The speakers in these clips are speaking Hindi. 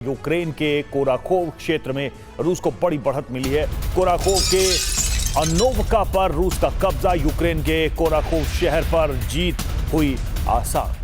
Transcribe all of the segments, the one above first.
यूक्रेन के कोराखोव क्षेत्र में रूस को बड़ी बढ़त मिली है। कोराखोव के अनोवका पर रूस का कब्जा, यूक्रेन के कोराखोव शहर पर जीत हुई आसान।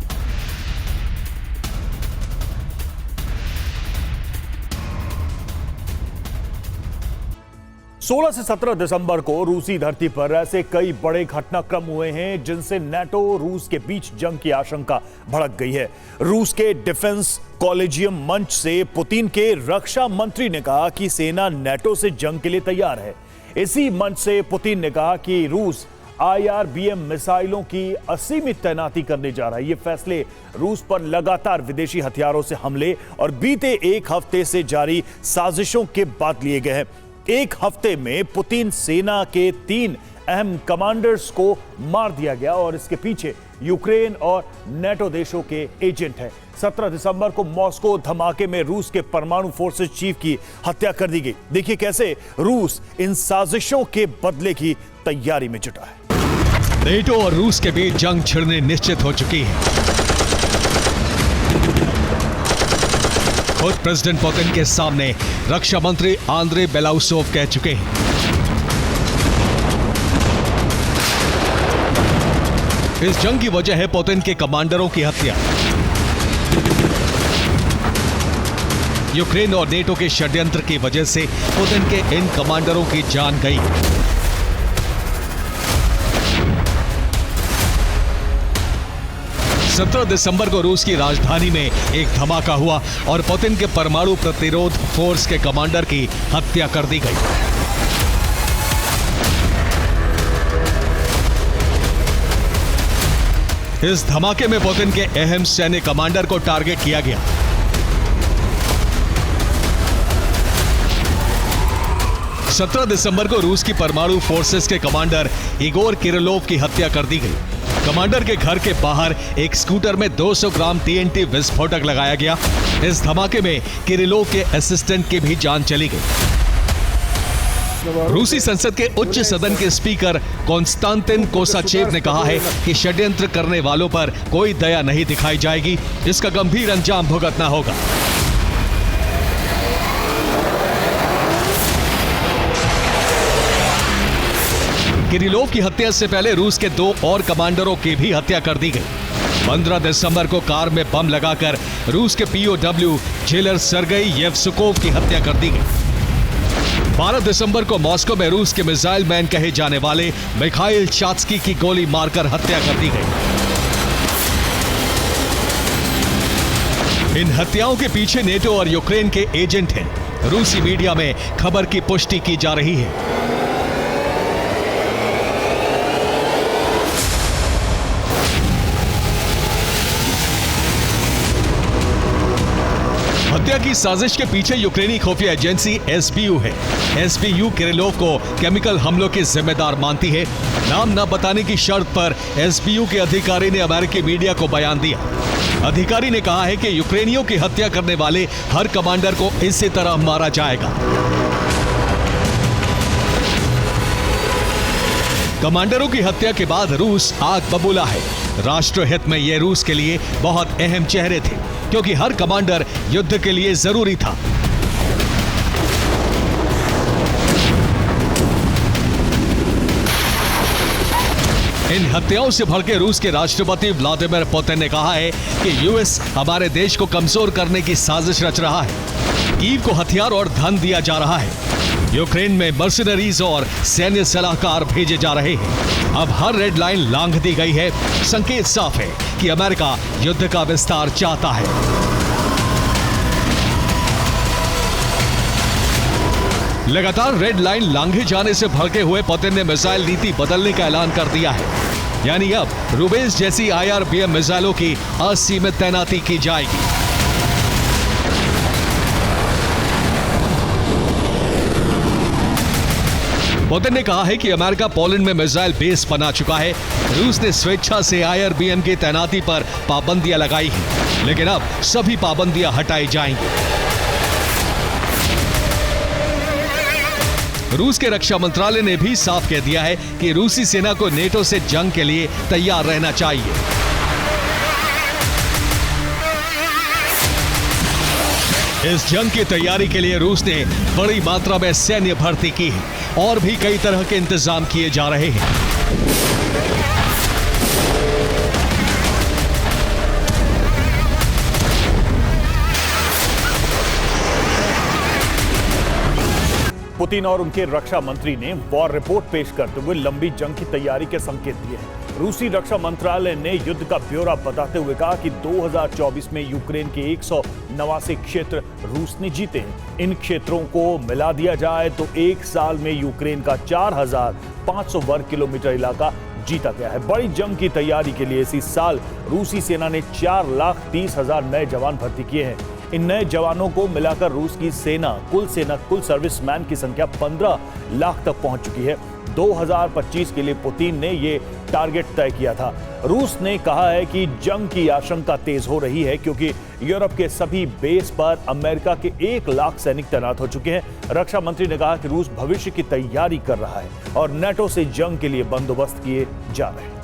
सोलह से 17 दिसंबर को रूसी धरती पर ऐसे कई बड़े घटनाक्रम हुए हैं जिनसे नाटो रूस के बीच जंग की आशंका भड़क गई है। रूस के डिफेंस कॉलेजियम मंच से पुतिन के रक्षा मंत्री ने कहा कि सेना नाटो से जंग के लिए तैयार है। इसी मंच से पुतिन ने कहा कि रूस IRBM मिसाइलों की असीमित तैनाती करने जा रहा है। ये फैसले रूस पर लगातार विदेशी हथियारों से हमले और बीते एक हफ्ते से जारी साजिशों के बाद लिए गए हैं। एक हफ्ते में पुतिन सेना के 3 अहम कमांडर्स को मार दिया गया और इसके पीछे यूक्रेन और नाटो देशों के एजेंट हैं। 17 दिसंबर को मॉस्को धमाके में रूस के परमाणु फोर्सेस चीफ की हत्या कर दी गई। देखिए कैसे रूस इन साजिशों के बदले की तैयारी में जुटा है। नाटो और रूस के बीच जंग छिड़ने निश्चित हो चुकी है। खुद प्रेसिडेंट पुतिन के सामने रक्षा मंत्री आंद्रे बेलाउसोव कह चुके हैं इस जंग की वजह है पुतिन के कमांडरों की हत्या। यूक्रेन और नेटो के षड्यंत्र की वजह से पुतिन के इन कमांडरों की जान गई। सत्रह दिसंबर को रूस की राजधानी में एक धमाका हुआ और पुतिन के परमाणु प्रतिरोध फोर्स के कमांडर की हत्या कर दी गई। इस धमाके में पुतिन के अहम सैन्य कमांडर को टारगेट किया गया। सत्रह दिसंबर को रूस की परमाणु फोर्सेस के कमांडर इगोर किरिलोव की हत्या कर दी गई। कमांडर के घर के बाहर एक स्कूटर में 200 ग्राम TNT विस्फोटक लगाया गया। इस धमाके में किरिलोव के असिस्टेंट की भी जान चली गई। रूसी संसद के उच्च सदन के स्पीकर कॉन्स्टांतिन कोसाचेव ने कहा है कि षड्यंत्र करने वालों पर कोई दया नहीं दिखाई जाएगी, इसका गंभीर अंजाम भुगतना होगा। किरिलोव की हत्या से पहले रूस के 2 और कमांडरों की भी हत्या कर दी गई। 15 दिसंबर को कार में बम लगाकर रूस के POW जेलर सर्गेई येवसुकोव की हत्या कर दी गई। 12 दिसंबर को मॉस्को में रूस के मिसाइल मैन कहे जाने वाले मिखाइल चात्स्की की गोली मारकर हत्या कर दी गई। इन हत्याओं के पीछे नेटो और यूक्रेन के एजेंट हैं। रूसी मीडिया में खबर की पुष्टि की जा रही है। हत्या की साजिश के पीछे यूक्रेनी खुफिया एजेंसी SBU है। SBU किरिलोव को केमिकल हमलों की जिम्मेदार मानती है। नाम न बताने की शर्त पर SBU के अधिकारी ने अमेरिकी मीडिया को बयान दिया। अधिकारी ने कहा है कि यूक्रेनियों की हत्या करने वाले हर कमांडर को इसी तरह मारा जाएगा। कमांडरों की हत्या के बाद रूस आग बबूला है। राष्ट्रहित में ये रूस के लिए बहुत अहम चेहरे थे क्योंकि हर कमांडर युद्ध के लिए जरूरी था। इन हत्याओं से भड़के रूस के राष्ट्रपति व्लादिमीर पुतिन ने कहा है कि US हमारे देश को कमजोर करने की साजिश रच रहा है। कीव को हथियार और धन दिया जा रहा है। यूक्रेन में मर्सिनरीज और सैन्य सलाहकार भेजे जा रहे हैं। अब हर रेड लाइन लांघ दी गई है। संकेत साफ है कि अमेरिका युद्ध का विस्तार चाहता है। लगातार रेड लाइन लांघे जाने से भड़के हुए पुतिन ने मिसाइल नीति बदलने का ऐलान कर दिया है। यानी अब रुबेज जैसी IRBM मिसाइलों की असीमित तैनाती की जाएगी। पुतिन ने कहा है कि अमेरिका पोलैंड में मिसाइल बेस बना चुका है। रूस ने स्वेच्छा से IRBM की तैनाती पर पाबंदियां लगाई हैं, लेकिन अब सभी पाबंदियां हटाई जाएंगी। रूस के रक्षा मंत्रालय ने भी साफ कह दिया है कि रूसी सेना को नेटो से जंग के लिए तैयार रहना चाहिए। इस जंग की तैयारी के लिए रूस ने बड़ी मात्रा में सैन्य भर्ती की है और भी कई तरह के इंतजाम किए जा रहे हैं। पुतिन और उनके रक्षा मंत्री ने वॉर रिपोर्ट पेश करते हुए लंबी जंग की तैयारी के संकेत दिए हैं। रूसी रक्षा मंत्रालय ने युद्ध का ब्यौरा बताते हुए कहा कि 2024 में यूक्रेन के 189 क्षेत्र रूस ने जीते हैं। इन क्षेत्रों को मिला दिया जाए तो एक साल में यूक्रेन का 4,500 वर्ग किलोमीटर इलाका जीता गया है। बड़ी जंग की तैयारी के लिए इसी साल रूसी सेना ने 4,30,000 नए जवान भर्ती किए हैं। इन नए जवानों को मिलाकर रूस की कुल सर्विसमैन की संख्या 15 लाख तक पहुंच चुकी है। 2025 के लिए पुतिन ने ये टारगेट तय किया था। रूस ने कहा है कि जंग की आशंका तेज हो रही है क्योंकि यूरोप के सभी बेस पर अमेरिका के 1 लाख सैनिक तैनात हो चुके हैं। रक्षा मंत्री ने कहा कि रूस भविष्य की तैयारी कर रहा है और नेटो से जंग के लिए बंदोबस्त किए जा रहे हैं।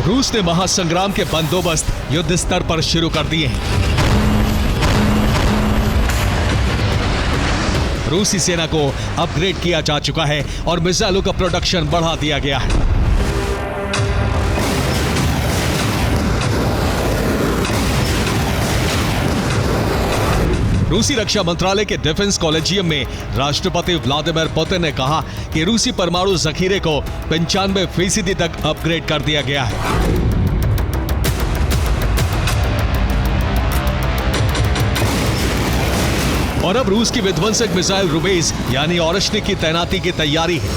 रूस ने महासंग्राम के बंदोबस्त युद्ध स्तर पर शुरू कर दिए हैं। रूसी सेना को अपग्रेड किया जा चुका है और मिसाइलों का प्रोडक्शन बढ़ा दिया गया है। रूसी रक्षा मंत्रालय के डिफेंस कॉलेजियम में राष्ट्रपति व्लादिमीर पुतिन ने कहा कि रूसी परमाणु जखीरे को 95% तक अपग्रेड कर दिया गया है। और अब रूस की विध्वंसक मिसाइल रुबेज यानी ओरेश्निक की तैनाती की तैयारी है।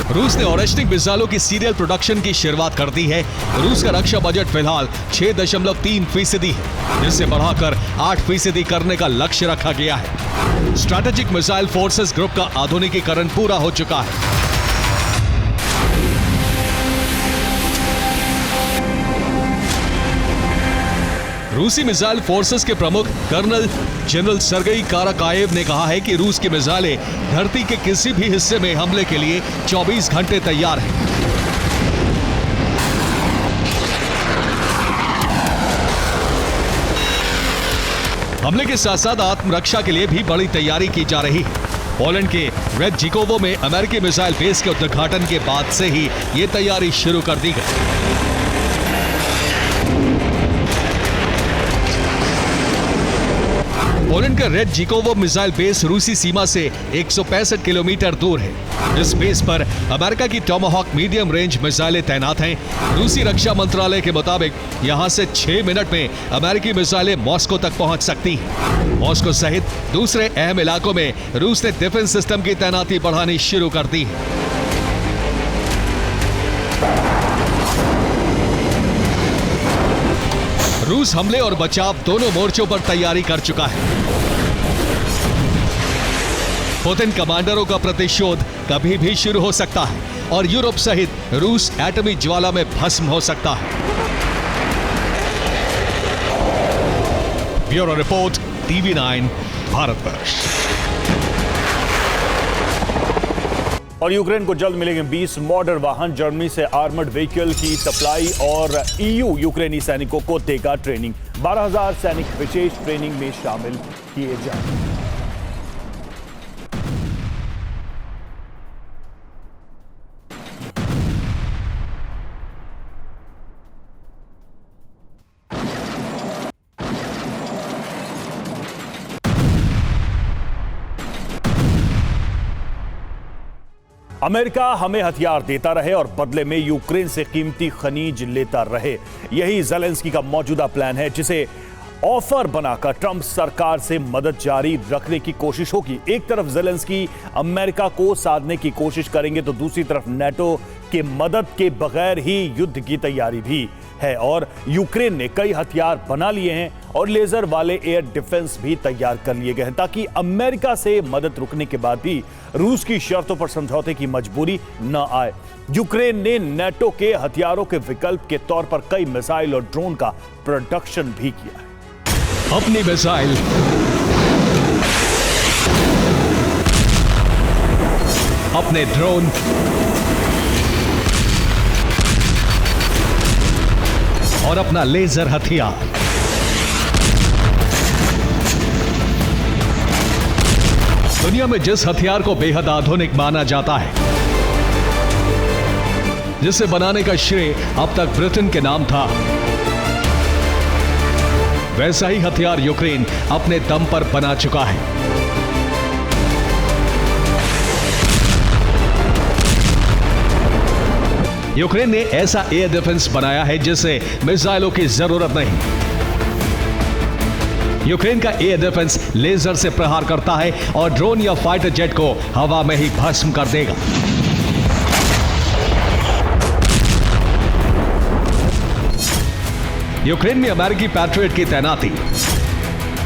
रूस ने ओरेश्निक मिसाइलों की सीरियल प्रोडक्शन की शुरुआत कर दी है। रूस का रक्षा बजट फिलहाल 6.3% है, जिससे बढ़ाकर 8% करने का लक्ष्य रखा गया है। स्ट्रैटेजिक मिसाइल फोर्सेस ग्रुप का आधुनिकीकरण पूरा हो चुका है। रूसी मिसाइल फोर्सेस के प्रमुख कर्नल जनरल सर्गेई काराकायेव ने कहा है कि रूस की मिसाइलें धरती के किसी भी हिस्से में हमले के लिए 24 घंटे तैयार हैं। हमले के साथ साथ आत्मरक्षा के लिए भी बड़ी तैयारी की जा रही है। पोलैंड के रेडजिकोवो में अमेरिकी मिसाइल बेस के उद्घाटन के बाद से ही ये तैयारी शुरू कर दी गई। पोलैंड का रेडजिकोवो मिसाइल बेस रूसी सीमा से 165 किलोमीटर दूर है। इस बेस पर अमेरिका की टॉमाहॉक मीडियम रेंज मिसाइलें तैनात हैं। रूसी रक्षा मंत्रालय के मुताबिक यहां से 6 मिनट में अमेरिकी मिसाइलें मॉस्को तक पहुंच सकती हैं। मॉस्को सहित दूसरे अहम इलाकों में रूस ने डिफेंस सिस्टम की तैनाती बढ़ानी शुरू कर दी है। रूस हमले और बचाव दोनों मोर्चों पर तैयारी कर चुका है। पुतिन कमांडरों का प्रतिशोध कभी भी शुरू हो सकता है और यूरोप सहित रूस एटमी ज्वाला में भस्म हो सकता है। Bureau report, TV9 Bharatvarsh. और यूक्रेन को जल्द मिलेंगे 20 मॉडर्न वाहन। जर्मनी से आर्मर्ड व्हीकल की सप्लाई और EU यूक्रेनी सैनिकों को देगा ट्रेनिंग। 12,000 सैनिक विशेष ट्रेनिंग में शामिल किए जाएंगे। अमेरिका हमें हथियार देता रहे और बदले में यूक्रेन से कीमती खनिज लेता रहे। यही ज़ेलेंस्की का मौजूदा प्लान है, जिसे ऑफर बनाकर ट्रंप सरकार से मदद जारी रखने की कोशिश होगी। एक तरफ ज़ेलेंस्की अमेरिका को साधने की कोशिश करेंगे तो दूसरी तरफ नेटो के मदद के बगैर ही युद्ध की तैयारी भी है। और यूक्रेन ने कई हथियार बना लिए हैं और लेजर वाले एयर डिफेंस भी तैयार कर लिए गए हैं ताकि अमेरिका से मदद रुकने के बाद भी रूस की शर्तों पर समझौते की मजबूरी न आए। यूक्रेन ने नेटो के हथियारों के विकल्प के तौर पर कई मिसाइल और ड्रोन का प्रोडक्शन भी किया है। अपनी मिसाइल अपने ड्रोन और अपना लेजर हथियार। दुनिया में जिस हथियार को बेहद आधुनिक माना जाता है, जिसे बनाने का श्रेय अब तक ब्रिटेन के नाम था, वैसा ही हथियार यूक्रेन अपने दम पर बना चुका है। यूक्रेन ने ऐसा एयर डिफेंस बनाया है जिसे मिसाइलों की जरूरत नहीं। यूक्रेन का एयर डिफेंस लेजर से प्रहार करता है और ड्रोन या फाइटर जेट को हवा में ही भस्म कर देगा। यूक्रेन में अमेरिकी पैट्रियट की तैनाती,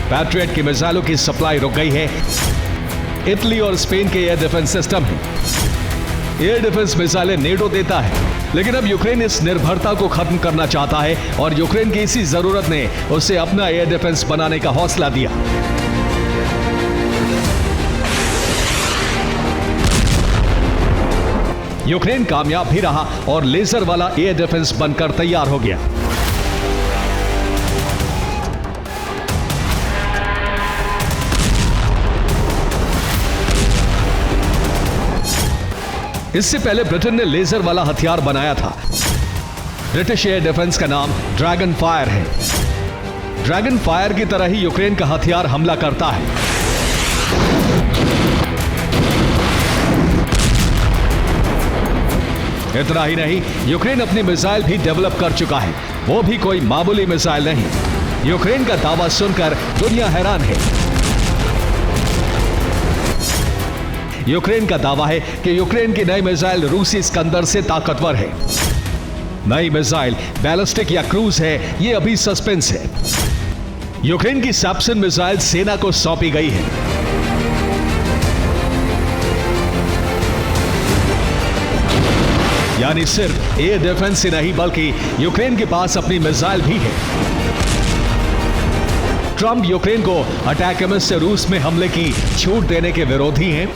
पैट्रियट की मिसाइलों की सप्लाई रुक गई है। इटली और स्पेन के एयर डिफेंस सिस्टम है। एयर डिफेंस मिसाइलें नेटो देता है, लेकिन अब यूक्रेन इस निर्भरता को खत्म करना चाहता है और यूक्रेन की इसी जरूरत ने उसे अपना एयर डिफेंस बनाने का हौसला दिया। यूक्रेन कामयाब भी रहा और लेजर वाला एयर डिफेंस बनकर तैयार हो गया। इससे पहले ब्रिटेन ने लेजर वाला हथियार बनाया था। ब्रिटिश एयर डिफेंस का नाम ड्रैगन फायर है। ड्रैगन फायर की तरह ही यूक्रेन का हथियार हमला करता है। इतना ही नहीं, यूक्रेन अपनी मिसाइल भी डेवलप कर चुका है। वो भी कोई मामूली मिसाइल नहीं। यूक्रेन का दावा सुनकर दुनिया हैरान है। यूक्रेन का दावा है कि यूक्रेन की नई मिसाइल रूसी इस्कंदर से ताकतवर है। नई मिसाइल बैलिस्टिक या क्रूज है, यह अभी सस्पेंस है। यूक्रेन की सैप्सन मिसाइल सेना को सौंपी गई है। यानी सिर्फ एयर डिफेंस ही नहीं बल्कि यूक्रेन के पास अपनी मिसाइल भी है। ट्रंप यूक्रेन को अटैक एमएस से रूस में हमले की छूट देने के विरोधी हैं।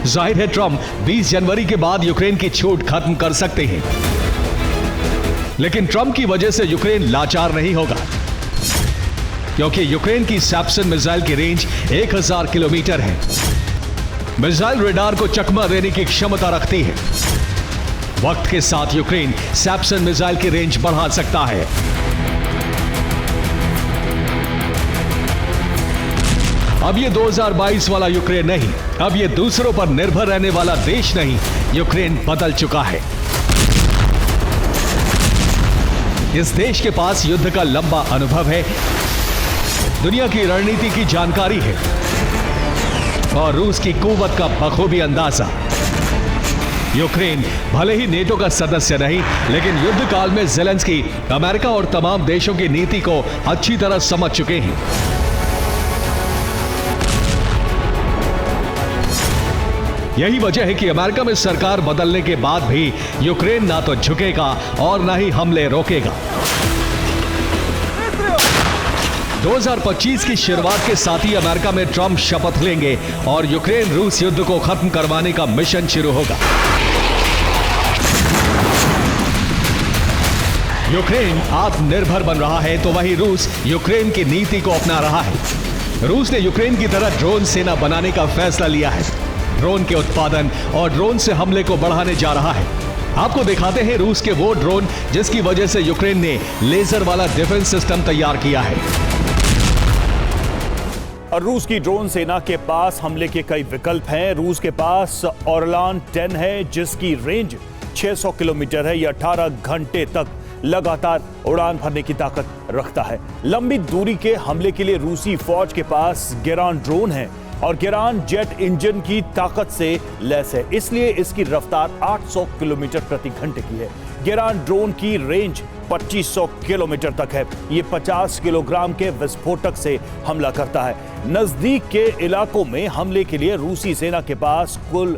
जाहिर है ट्रंप 20 जनवरी के बाद यूक्रेन की छूट खत्म कर सकते हैं, लेकिन ट्रंप की वजह से यूक्रेन लाचार नहीं होगा, क्योंकि यूक्रेन की सैप्सन मिसाइल की रेंज 1000 किलोमीटर है। मिसाइल रेडार को चकमा देने की क्षमता रखती है। वक्त के साथ यूक्रेन सैप्सन मिसाइल की रेंज बढ़ा सकता है। अब ये 2022 वाला यूक्रेन नहीं, अब ये दूसरों पर निर्भर रहने वाला देश नहीं, यूक्रेन बदल चुका है। इस देश के पास युद्ध का लंबा अनुभव है, दुनिया की रणनीति की जानकारी है और रूस की कुव्वत का बखूबी अंदाजा। यूक्रेन भले ही नेटो का सदस्य नहीं, लेकिन युद्ध काल में ज़ेलेंस्की अमेरिका और तमाम देशों की नीति को अच्छी तरह समझ चुके हैं। यही वजह है कि अमेरिका में सरकार बदलने के बाद भी यूक्रेन ना तो झुकेगा और ना ही हमले रोकेगा। 2025 की शुरुआत के साथ ही अमेरिका में ट्रंप शपथ लेंगे और यूक्रेन रूस युद्ध को खत्म करवाने का मिशन शुरू होगा। यूक्रेन आत्मनिर्भर बन रहा है तो वहीं रूस यूक्रेन की नीति को अपना रहा है। रूस ने यूक्रेन की तरह ड्रोन सेना बनाने का फैसला लिया है। ड्रोन के उत्पादन और ड्रोन से हमले को बढ़ाने जा रहा है। आपको दिखाते हैं रूस के वो ड्रोन जिसकी वजह से यूक्रेन ने लेजर वाला डिफेंस सिस्टम तैयार किया है। और रूस की ड्रोन सेना के पास हमले के कई विकल्प हैं। रूस के पास ओरलान 10 है जिसकी रेंज 600 किलोमीटर है। यह 18 घंटे तक लगातार उड़ान भरने की ताकत रखता है। लंबी दूरी के हमले के लिए रूसी फौज के पास गेरान ड्रोन है और गेरान जेट इंजन की ताकत से लैस है, इसलिए इसकी रफ्तार 800 किलोमीटर प्रति घंटे की है। गेरान ड्रोन की रेंज 2500 किलोमीटर तक है। ये 50 किलोग्राम के विस्फोटक से हमला करता है। नजदीक के इलाकों में हमले के लिए रूसी सेना के पास कुल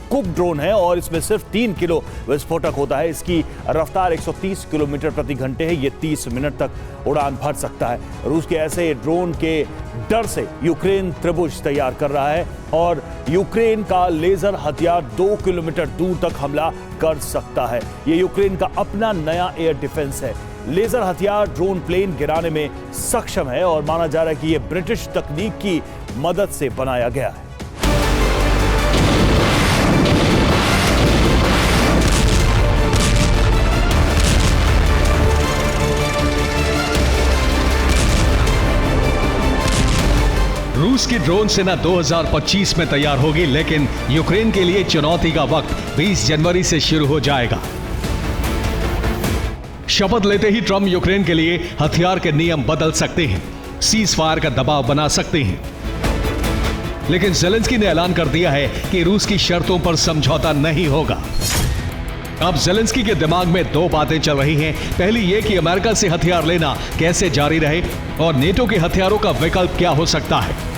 कुक ड्रोन है और इसमें सिर्फ 3 किलो विस्फोटक होता है। इसकी रफ्तार 130 किलोमीटर प्रति घंटे है। ये 30 मिनट तक उड़ान भर सकता है। रूस के ऐसे ड्रोन के डर से यूक्रेन त्रिभुज तैयार कर रहा है और यूक्रेन का लेजर हथियार 2 किलोमीटर दूर तक हमला कर सकता है। ये यूक्रेन का अपना नया एयर डिफेंस है। लेजर हथियार ड्रोन प्लेन गिराने में सक्षम है और माना जा रहा है कि यह ब्रिटिश तकनीक की मदद से बनाया गया है। रूस की ड्रोन सेना 2025 में तैयार होगी, लेकिन यूक्रेन के लिए चुनौती का वक्त 20 जनवरी से शुरू हो जाएगा। शपथ लेते ही ट्रंप यूक्रेन के लिए हथियार के नियम बदल सकते हैं, सीज फायर का दबाव बना सकते हैं। लेकिन ज़ेलेंस्की ने ऐलान कर दिया है कि रूस की शर्तों पर समझौता नहीं होगा। अब ज़ेलेंस्की के दिमाग में 2 बातें चल रही हैं। पहली ये कि अमेरिका से हथियार लेना कैसे जारी रहे और नेटो के हथियारों का विकल्प क्या हो सकता है।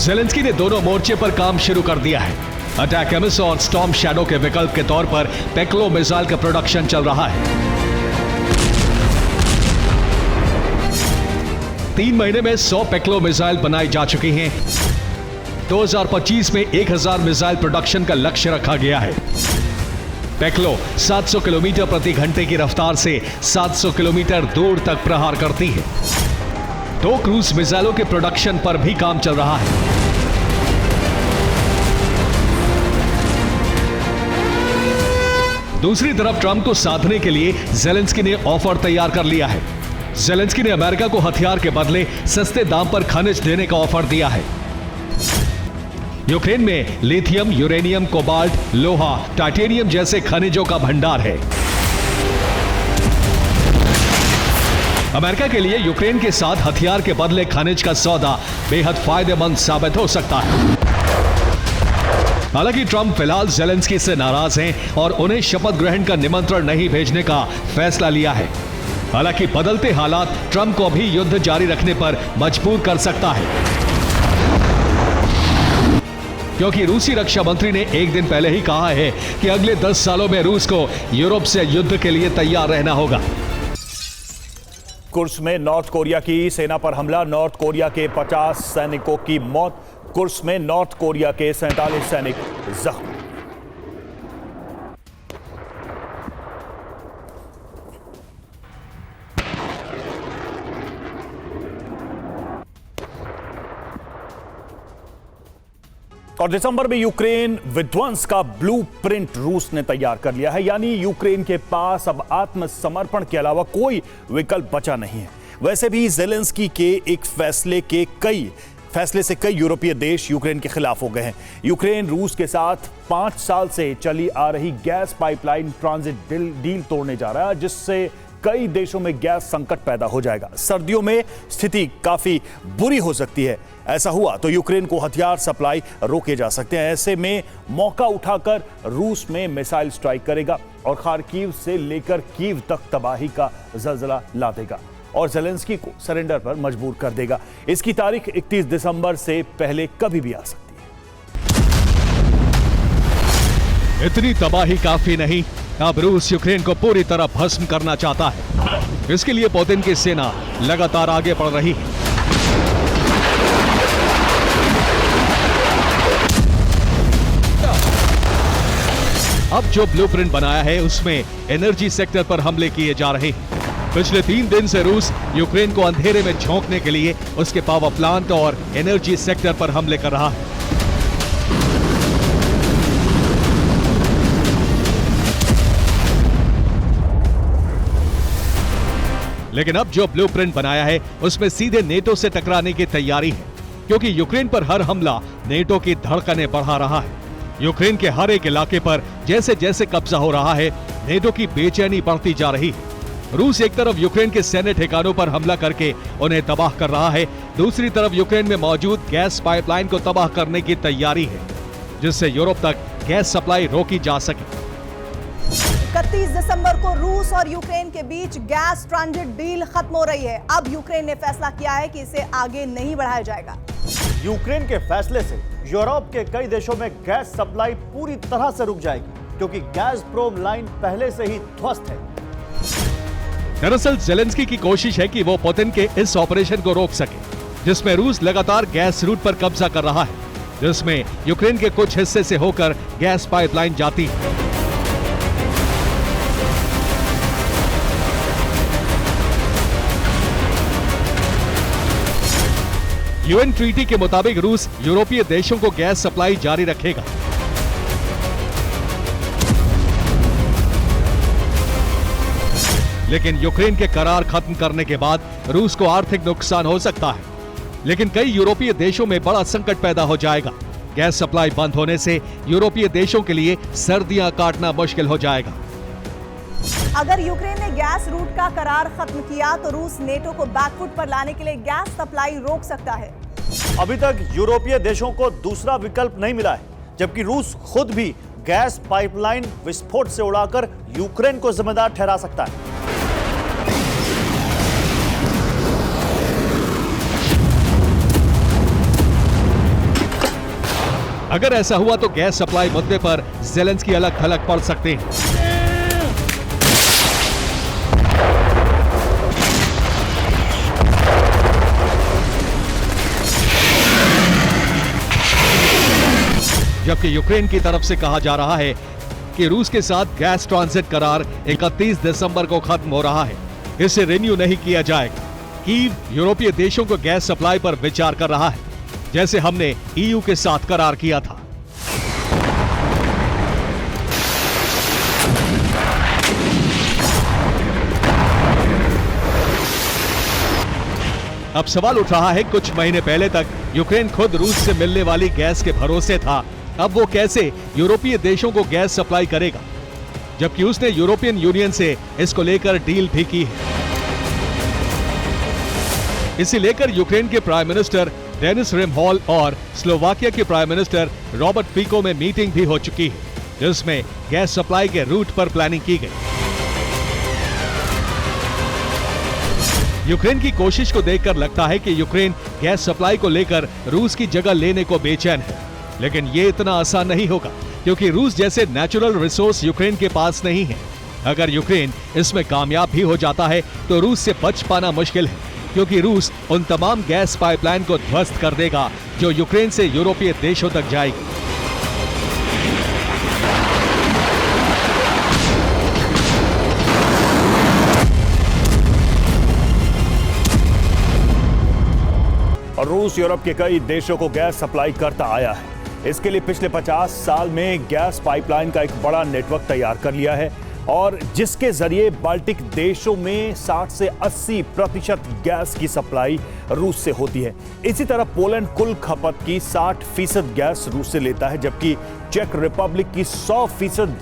ज़ेलेंस्की ने दोनों मोर्चे पर काम शुरू कर दिया है। अटैक एमिस और स्टॉर्म शैडो के विकल्प के तौर पर पेक्लो मिसाइल का प्रोडक्शन चल रहा है। 3 महीने में 100 पेक्लो मिसाइल बनाई जा चुकी हैं। 2025 में 1000 मिसाइल प्रोडक्शन का लक्ष्य रखा गया है। पेक्लो 700 किलोमीटर प्रति घंटे की रफ्तार से 700 किलोमीटर दूर तक प्रहार करती है। 2 क्रूज मिसाइलों के प्रोडक्शन पर भी काम चल रहा है। दूसरी तरफ ट्रंप को साधने के लिए ज़ेलेंस्की ने ऑफर तैयार कर लिया है। ज़ेलेंस्की ने अमेरिका को हथियार के बदले सस्ते दाम पर खनिज देने का ऑफर दिया है। यूक्रेन में लिथियम, यूरेनियम, कोबाल्ट, लोहा, टाइटेनियम जैसे खनिजों का भंडार है। अमेरिका के लिए यूक्रेन के साथ हथियार के बदले खनिज का सौदा बेहद फायदेमंद साबित हो सकता है। हालांकि ट्रंप फिलहाल ज़ेलेंस्की से नाराज हैं और उन्हें शपथ ग्रहण का निमंत्रण नहीं भेजने का फैसला लिया है। हालांकि बदलते हालात ट्रंप को भी युद्ध जारी रखने पर मजबूर कर सकता है, क्योंकि रूसी रक्षा मंत्री ने एक दिन पहले ही कहा है कि अगले 10 सालों में रूस को यूरोप से युद्ध के लिए तैयार रहना होगा। कुर्स में नॉर्थ कोरिया की सेना पर हमला, नॉर्थ कोरिया के 50 सैनिकों की मौत। कुर्स में नॉर्थ कोरिया के 47 सैनिक जख्मी। और दिसंबर में यूक्रेन विध्वंस का ब्लूप्रिंट रूस ने तैयार कर लिया है, यानी यूक्रेन के पास अब आत्मसमर्पण के अलावा कोई विकल्प बचा नहीं है। वैसे भी ज़ेलेंस्की के एक फैसले से कई यूरोपीय देश यूक्रेन के खिलाफ हो गए हैं। यूक्रेन रूस के साथ 5 साल से चली आ रही गैस पाइपलाइन ट्रांजिट डील तोड़ने जा रहा है, जिससे कई देशों में गैस संकट पैदा हो जाएगा। सर्दियों में स्थिति काफी बुरी हो सकती है। ऐसा हुआ तो यूक्रेन को हथियार सप्लाई रोके जा सकते हैं। ऐसे में मौका उठाकर रूस में मिसाइल स्ट्राइक करेगा और खार्किव से लेकर कीव तक तबाही का ज़लज़ला ला देगा और ज़ेलेंस्की को सरेंडर पर मजबूर कर देगा। इसकी तारीख 31 दिसंबर से पहले कभी भी आ सकती है। इतनी तबाही काफी नहीं, अब रूस यूक्रेन को पूरी तरह भस्म करना चाहता है। इसके लिए पुतिन की सेना लगातार आगे बढ़ रही है। अब जो ब्लूप्रिंट बनाया है उसमें एनर्जी सेक्टर पर हमले किए जा रहे हैं। पिछले 3 दिन से रूस यूक्रेन को अंधेरे में झोंकने के लिए उसके पावर प्लांट और एनर्जी सेक्टर पर हमले कर रहा है। लेकिन अब जो ब्लूप्रिंट बनाया है उसमें सीधे नेटो से टकराने की तैयारी है, क्योंकि यूक्रेन पर हर हमला नेटो की धड़कनें बढ़ा रहा है। यूक्रेन के हर एक इलाके पर जैसे जैसे कब्जा हो रहा है, नेटो की बेचैनी बढ़ती जा रही है। रूस एक तरफ यूक्रेन के सैन्य ठिकानों पर हमला करके उन्हें तबाह कर रहा है, दूसरी तरफ यूक्रेन में मौजूद गैस पाइपलाइन को तबाह करने की तैयारी है। जिससे यूरोप तक गैस सप्लाई रोकी जा सके। 31 दिसंबर को रूस और यूक्रेन के बीच गैस ट्रांजिट डील खत्म हो रही है। अब यूक्रेन ने फैसला किया है कि इसे आगे नहीं बढ़ाया जाएगा। यूक्रेन के फैसले से यूरोप के कई देशों में गैस सप्लाई पूरी तरह से रुक जाएगी, क्योंकि गैसप्रोम लाइन पहले से ही ध्वस्त है। दरअसल जेलेंस्की की कोशिश है कि वो पुतिन के इस ऑपरेशन को रोक सके, जिसमें रूस लगातार गैस रूट पर कब्जा कर रहा है, जिसमें यूक्रेन के कुछ हिस्से से होकर गैस पाइपलाइन जाती है। यूएन ट्रीटी के मुताबिक रूस यूरोपीय देशों को गैस सप्लाई जारी रखेगा। लेकिन यूक्रेन के करार खत्म करने के बाद रूस को आर्थिक नुकसान हो सकता है। लेकिन कई यूरोपीय देशों में बड़ा संकट पैदा हो जाएगा। गैस सप्लाई बंद होने से यूरोपीय देशों के लिए सर्दियां काटना मुश्किल हो जाएगा। अगर यूक्रेन ने गैस रूट का करार खत्म किया तो रूस नेटो को बैकफुट पर लाने के लिए गैस सप्लाई रोक सकता है। अभी तक यूरोपीय देशों को दूसरा विकल्प नहीं मिला है, जबकि रूस खुद भी गैस पाइपलाइन विस्फोट से उड़ाकर यूक्रेन को जिम्मेदार ठहरा सकता है। अगर ऐसा हुआ तो गैस सप्लाई मुद्दे पर जेलेंस्की अलग थलग पड़ सकते हैं। जबकि यूक्रेन की तरफ से कहा जा रहा है कि रूस के साथ गैस ट्रांजिट करार 31 दिसंबर को खत्म हो रहा है, इसे रिन्यू नहीं किया जाएगा। कीव यूरोपीय देशों को गैस सप्लाई पर विचार कर रहा है, जैसे हमने ईयू के साथ करार किया था। अब सवाल उठ रहा है, कुछ महीने पहले तक यूक्रेन खुद रूस से मिलने वाली गैस के भरोसे था, अब वो कैसे यूरोपीय देशों को गैस सप्लाई करेगा, जबकि उसने यूरोपियन यूनियन से इसको लेकर डील भी की है। इसे लेकर यूक्रेन के प्राइम मिनिस्टर डेनिस रिमहॉल और स्लोवाकिया के प्राइम मिनिस्टर रॉबर्ट फिको में मीटिंग भी हो चुकी है, जिसमें गैस सप्लाई के रूट पर प्लानिंग की गई। यूक्रेन की कोशिश को देखकर लगता है कि यूक्रेन गैस सप्लाई को लेकर रूस की जगह लेने को बेचैन है, लेकिन ये इतना आसान नहीं होगा, क्योंकि रूस जैसे नेचुरल रिसोर्स यूक्रेन के पास नहीं है। अगर यूक्रेन इसमें कामयाब भी हो जाता है तो रूस से बच पाना मुश्किल है, क्योंकि रूस उन तमाम गैस पाइपलाइन को ध्वस्त कर देगा जो यूक्रेन से यूरोपीय देशों तक जाएगी। और रूस यूरोप के कई देशों को गैस सप्लाई करता आया है। इसके लिए पिछले 50 साल में गैस पाइपलाइन का एक बड़ा नेटवर्क तैयार कर लिया है, और जिसके जरिए बाल्टिक देशों में 60 से 80% गैस की सप्लाई रूस से होती है। इसी तरह पोलैंड कुल खपत की 60% गैस रूस से लेता है, जबकि चेक रिपब्लिक की 100%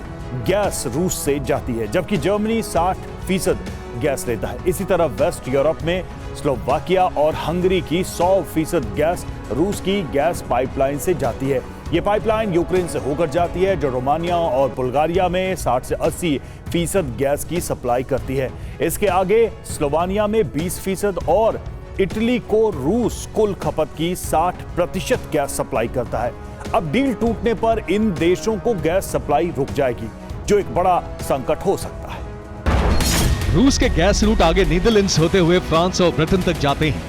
गैस रूस से जाती है, जबकि जर्मनी 60% गैस लेता है। इसी तरह वेस्ट यूरोप में स्लोवाकिया और हंगरी की 100% गैस रूस की गैस पाइपलाइन से जाती है। ये पाइपलाइन यूक्रेन से होकर जाती है, जो रोमानिया और बुल्गारिया में 60 से 80% गैस की सप्लाई करती है। इसके आगे स्लोवानिया में 20% और इटली को रूस कुल खपत की 60% गैस सप्लाई करता है। अब डील टूटने पर इन देशों को गैस सप्लाई रुक जाएगी, जो एक बड़ा संकट हो सकता है। रूस के गैस रूट आगे नीदरलैंड्स होते हुए फ्रांस और ब्रिटेन तक जाते हैं,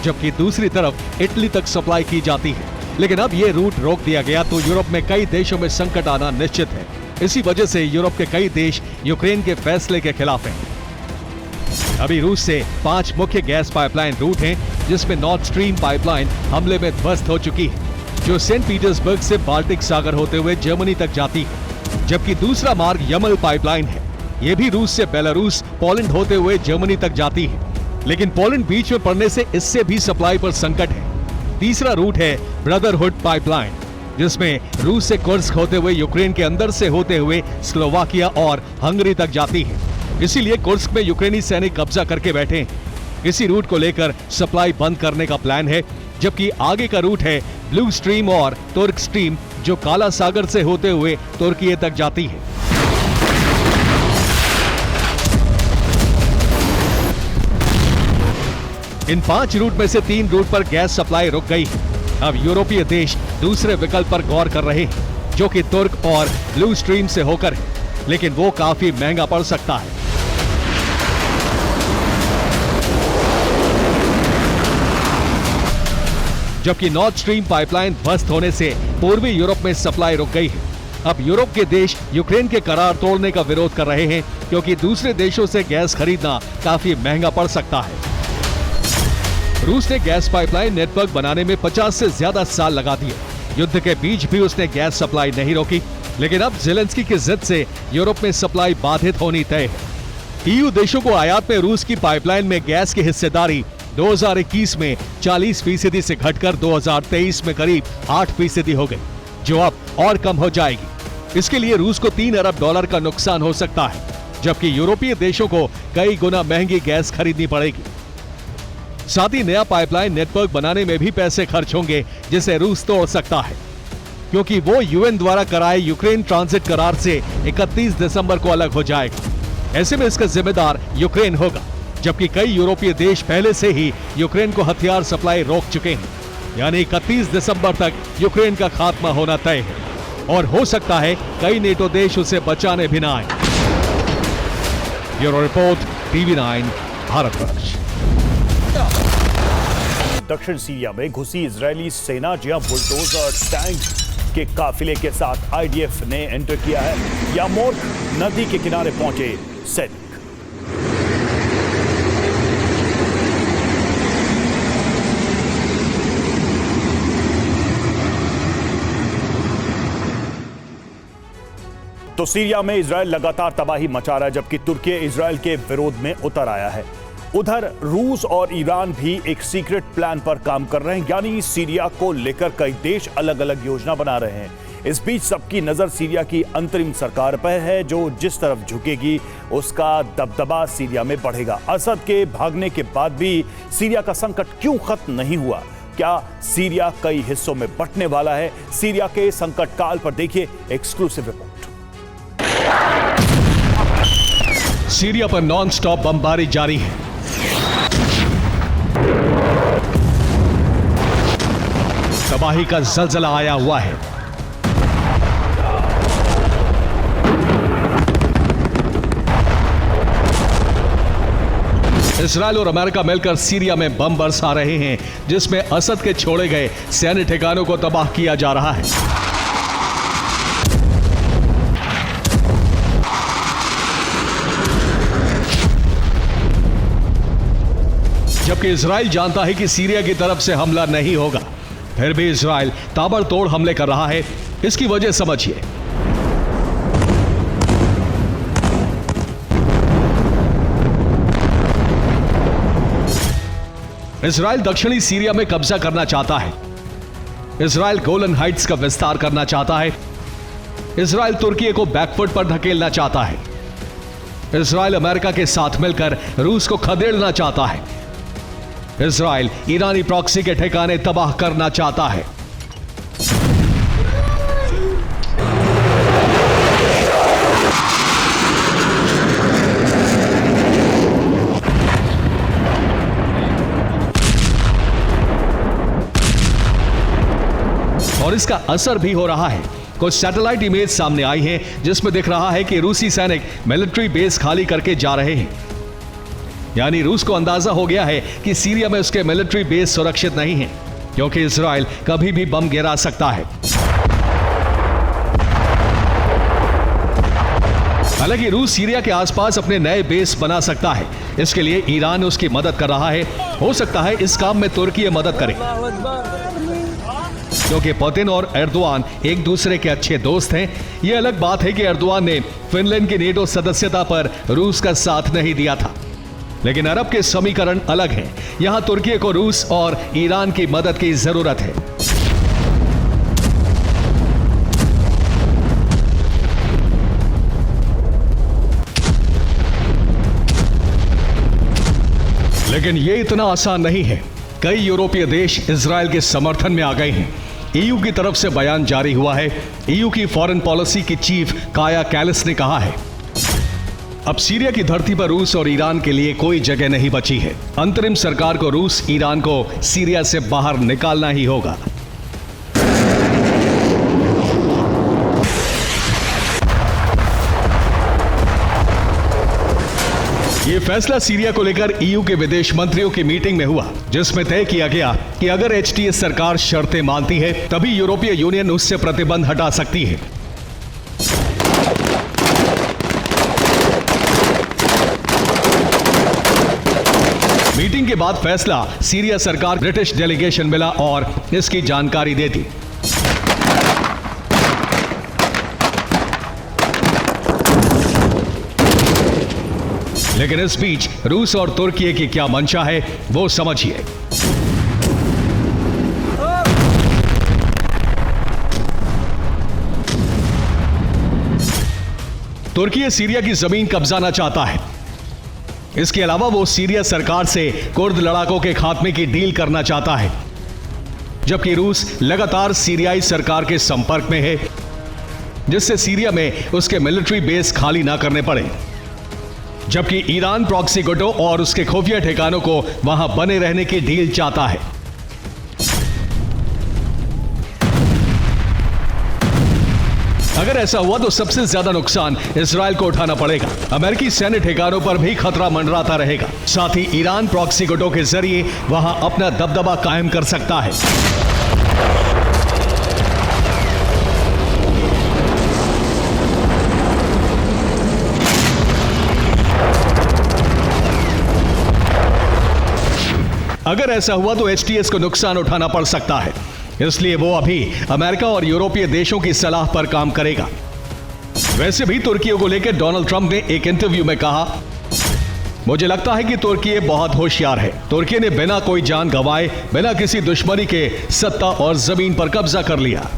जबकि दूसरी तरफ इटली तक सप्लाई की जाती है। लेकिन अब ये रूट रोक दिया गया तो यूरोप में कई देशों में संकट आना निश्चित है। इसी वजह से यूरोप के कई देश यूक्रेन के फैसले के खिलाफ हैं। अभी रूस से 5 मुख्य गैस पाइपलाइन रूट हैं, जिसमें नॉर्थ स्ट्रीम पाइपलाइन हमले में ध्वस्त हो चुकी है, जो सेंट पीटर्सबर्ग से बाल्टिक सागर होते हुए जर्मनी तक जाती है, जबकि दूसरा मार्ग यमल पाइपलाइन है। ये भी रूस से बेलारूस, पोलैंड होते हुए जर्मनी तक जाती है, लेकिन पोलैंड बीच में पड़ने से इससे भी सप्लाई पर संकट है। तीसरा रूट है ब्रदरहुड पाइपलाइन, जिसमें रूस से कुर्स्क होते हुए यूक्रेन के अंदर से होते हुए स्लोवाकिया और हंगरी तक जाती है। इसीलिए कुर्स्क में यूक्रेनी सैनिक कब्जा करके बैठे हैं। इसी रूट को लेकर सप्लाई बंद करने का प्लान है, जबकि आगे का रूट है ब्लू स्ट्रीम और तुर्क स्ट्रीम, जो काला सागर से होते हुए तुर्की तक जाती है। इन 5 रूट में से 3 रूट पर गैस सप्लाई रुक गई है। अब यूरोपीय देश दूसरे विकल्प पर गौर कर रहे हैं, जो कि तुर्क और ब्लू स्ट्रीम से होकर है, लेकिन वो काफी महंगा पड़ सकता है। जबकि नॉर्थ स्ट्रीम पाइपलाइन ध्वस्त होने से पूर्वी यूरोप में सप्लाई रुक गई है। अब यूरोप के देश यूक्रेन के करार तोड़ने का विरोध कर रहे हैं, क्योंकि दूसरे देशों से गैस खरीदना काफी महंगा पड़ सकता है। रूस ने गैस पाइपलाइन नेटवर्क बनाने में 50 से ज्यादा साल लगा दिए। युद्ध के बीच भी उसने गैस सप्लाई नहीं रोकी, लेकिन अब ज़ेलेंस्की की जिद से यूरोप में सप्लाई बाधित होनी तय है। ईयू देशों को आयात में रूस की पाइपलाइन में गैस की हिस्सेदारी 2021 में 40% से घटकर 2023 में करीब 8% हो गई, जो अब और कम हो जाएगी। इसके लिए रूस को $3 अरब का नुकसान हो सकता है, जबकि यूरोपीय देशों को कई गुना महंगी गैस खरीदनी पड़ेगी। साथ ही नया पाइपलाइन नेटवर्क बनाने में भी पैसे खर्च होंगे, जिसे रूस तोड़ सकता है, क्योंकि वो यूएन द्वारा कराए यूक्रेन ट्रांजिट करार से 31 दिसंबर को अलग हो जाएगा। ऐसे में इसका जिम्मेदार यूक्रेन होगा, जबकि कई यूरोपीय देश पहले से ही यूक्रेन को हथियार सप्लाई रोक चुके हैं। यानी 31 दिसंबर तक यूक्रेन का खात्मा होना तय है, और हो सकता है कई नेटो देश उसे बचाने भी ना आए। Bureau report, TV9 Bharatvarsh. दक्षिण सीरिया में घुसी इजरायली सेना, जहां बुलडोजर टैंक के काफिले के साथ आईडीएफ ने एंटर किया है। यामोर्क नदी के किनारे पहुंचे सैनिक। तो सीरिया में इजरायल लगातार तबाही मचा रहा है, जबकि तुर्की इजरायल के विरोध में उतर आया है। उधर रूस और ईरान भी एक सीक्रेट प्लान पर काम कर रहे हैं, यानी सीरिया को लेकर कई देश अलग अलग योजना बना रहे हैं। इस बीच सबकी नजर सीरिया की अंतरिम सरकार पर है, जो जिस तरफ झुकेगी उसका दबदबा सीरिया में बढ़ेगा। असद के भागने के बाद भी सीरिया का संकट क्यों खत्म नहीं हुआ? क्या सीरिया कई हिस्सों में बंटने वाला है? सीरिया के संकट काल पर देखिए एक्सक्लूसिव रिपोर्ट। सीरिया पर नॉन स्टॉप बमबारी जारी है। तबाही का जलजला आया हुआ है। इजरायल और अमेरिका मिलकर सीरिया में बम बरसा रहे हैं, जिसमें असद के छोड़े गए सैन्य ठिकानों को तबाह किया जा रहा है। जबकि इजरायल जानता है कि सीरिया की तरफ से हमला नहीं होगा, फिर भी इजरायल ताबड़तोड़ हमले कर रहा है। इसकी वजह समझिए। इजरायल दक्षिणी सीरिया में कब्जा करना चाहता है। इजरायल गोलन हाइट्स का विस्तार करना चाहता है। इजरायल तुर्की को बैकफुट पर धकेलना चाहता है। इजरायल अमेरिका के साथ मिलकर रूस को खदेड़ना चाहता है। इजरायल ईरानी प्रॉक्सी के ठिकाने तबाह करना चाहता है। और इसका असर भी हो रहा है। कुछ सैटेलाइट इमेज सामने आई है, जिसमें दिख रहा है कि रूसी सैनिक मिलिट्री बेस खाली करके जा रहे हैं। यानी रूस को अंदाजा हो गया है कि सीरिया में उसके मिलिट्री बेस सुरक्षित नहीं है, क्योंकि इजरायल कभी भी बम गिरा सकता है। हालांकि रूस सीरिया के आसपास अपने नए बेस बना सकता है। इसके लिए ईरान उसकी मदद कर रहा है। हो सकता है इस काम में तुर्की मदद करे, क्योंकि पुतिन और एर्दोआन एक दूसरे के अच्छे दोस्त हैं। यह अलग बात है कि एर्दोआन ने फिनलैंड की नेटो सदस्यता पर रूस का साथ नहीं दिया था, लेकिन अरब के समीकरण अलग हैं। यहां तुर्की को रूस और ईरान की मदद की जरूरत है। लेकिन यह इतना आसान नहीं है। कई यूरोपीय देश इजरायल के समर्थन में आ गए हैं। ईयू की तरफ से बयान जारी हुआ है। ईयू की फॉरेन पॉलिसी की चीफ काया कैलिस ने कहा है, अब सीरिया की धरती पर रूस और ईरान के लिए कोई जगह नहीं बची है। अंतरिम सरकार को रूस ईरान को सीरिया से बाहर निकालना ही होगा। ये फैसला सीरिया को लेकर ईयू के विदेश मंत्रियों की मीटिंग में हुआ, जिसमें तय किया गया कि अगर एचटीएस सरकार शर्तें मानती है तभी यूरोपीय यूनियन उससे प्रतिबंध हटा सकती है। मीटिंग के बाद फैसला सीरिया सरकार ब्रिटिश डेलीगेशन मिला और इसकी जानकारी दे दी। लेकिन इस बीच रूस और तुर्की की क्या मंशा है वो समझिए। तुर्की सीरिया की जमीन कब्जाना चाहता है। इसके अलावा वो सीरिया सरकार से कुर्द लड़ाकों के खात्मे की डील करना चाहता है, जबकि रूस लगातार सीरियाई सरकार के संपर्क में है, जिससे सीरिया में उसके मिलिट्री बेस खाली ना करने पड़े। जबकि ईरान प्रॉक्सी गुटों और उसके खुफिया ठिकानों को वहां बने रहने की डील चाहता है। अगर ऐसा हुआ तो सबसे ज्यादा नुकसान इजराइल को उठाना पड़ेगा। अमेरिकी सैन्य ठिकानों पर भी खतरा मंडराता रहेगा। साथ ही ईरान प्रॉक्सी गुटों के जरिए वहां अपना दबदबा कायम कर सकता है। अगर ऐसा हुआ तो एचटीएस को नुकसान उठाना पड़ सकता है, इसलिए वो अभी अमेरिका और यूरोपीय देशों की सलाह पर काम करेगा। वैसे भी तुर्की को लेकर डोनाल्ड ट्रंप ने एक इंटरव्यू में कहा, मुझे लगता है कि तुर्की बहुत होशियार है। तुर्की ने बिना कोई जान गंवाए, बिना किसी दुश्मनी के सत्ता और जमीन पर कब्जा कर लिया।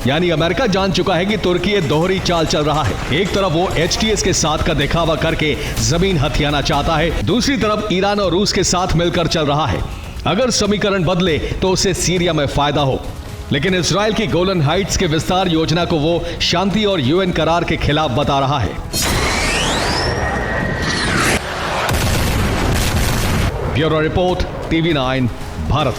यानी अमेरिका जान चुका है कि तुर्की दोहरी चाल चल रहा है। एक तरफ वो एचटीएस के साथ का दिखावा करके जमीन हथियाना चाहता है, दूसरी तरफ ईरान और रूस के साथ मिलकर चल रहा है। अगर समीकरण बदले तो उसे सीरिया में फायदा हो, लेकिन इजराइल की गोलन हाइट्स के विस्तार योजना को वो शांति और यूएन करार के खिलाफ बता रहा है। Bureau report, TV9 Bharat.